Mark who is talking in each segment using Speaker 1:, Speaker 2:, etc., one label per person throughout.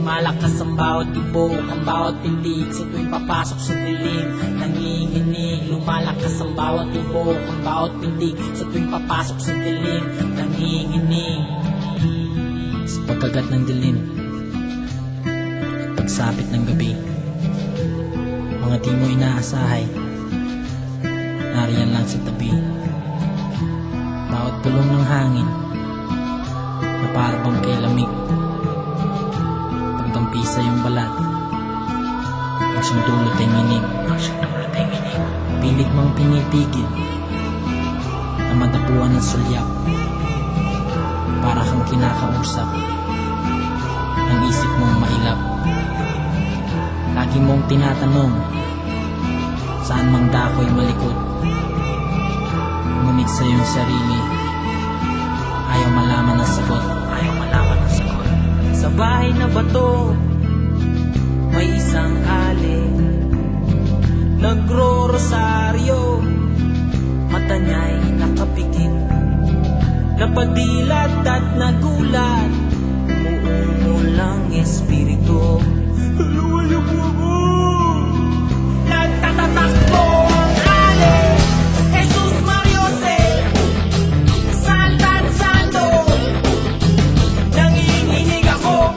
Speaker 1: Lumalakas ang bawat tibok, ang bawat pintig sa tuwing papasok sa dilim. Nanginginig, lumalakas ang bawat tibok, ang bawat pintig sa tuwing papasok sa dilim. Nanginginig sa pagkagat ng dilim, pagsapit ng gabi. Mga di mo inaasahay, nariyan lang sa tabi. Bawat pulong ng hangin na para bang kay lamig, pagdampi sa iyong balat, magsuntulot ay minig. Pilit mang pinipigil na madapuan ng sulyak, para kang kinakausap ang isip mong mailap. Lagi mong tinatanong saan mang dako'y malikot, ngunit sa iyong sarili ayaw malaman ang sagot. Sa bahay na bato may isang alin, nagro-rosaryo, mata niya'y nakapikit, napadilat at nagulat, umuulang espiritu. Haluayo po ako! Nagtatatakbo ang alin, Jesus Mariose, Santan Santo. Nanginginig ako,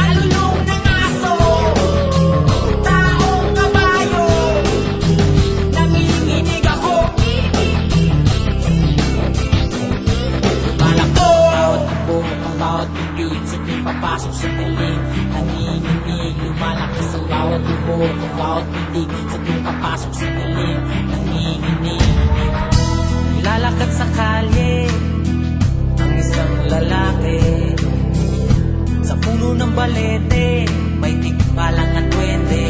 Speaker 1: alulong ng aso, taong kabayo. Nanginginig ako, malako. Bawat tibok, ang bawat pintig sa tuwing papasok sa dilim. Nanginginig, lumalakas ang bawat tibok, ang bawat pintig sa tuwing papasok sa dilim. Nanginginig. Lalakad sa kalye ang isang lalaki, sa puno ng balete may tikbalang at duwende.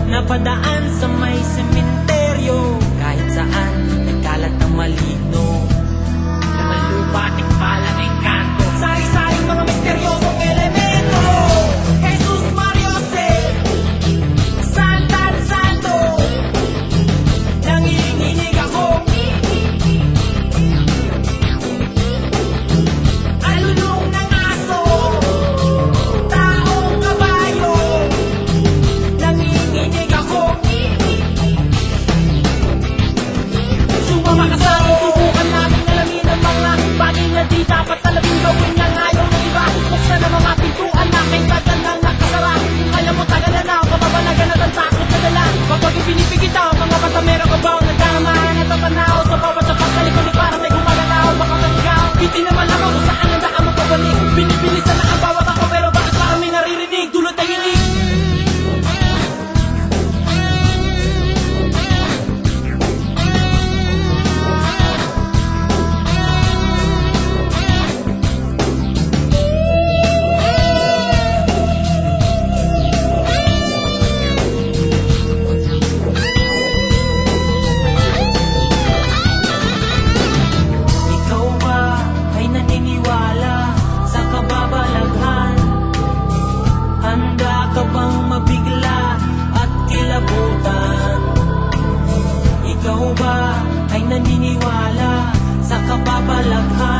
Speaker 1: Napadaan sa may sementeryo, kahit saan nagkalat ng maligno. Laman lupa, tikbalang engkanto, sari-saring mga misteryosong elemento. Jesus Mariose, Santan Santo. Nanginginig ako, alulong ng aso, taong kabayo. Nanginginig ako, sumama ka sa akin, subukan natin alamin ang mga bagay na di dapat talagang gawin na ngayon ng iba. Buksan ang mga pintuan na kay badan ng nakasara. Kaya mo tagalan na, kababalagan at ang takot na dala. Kapag ipinipigit ang mga mata, meron ka ba ang nagkamahan at tatanaw sa bawat sapak sa likod ni parang may gumagalaw. Baka manigaw, hindi naman ako kung saan ang daan mo pabalik. Binibilisan na ang bawat ako, pero bakit parang may naririnig? Dulot ay inig. Ikaw ba ay naniniwala sa kababalaghan? Handa ka bang mabigla at kilabutan? Ikaw ba ay naniniwala sa kababalaghan?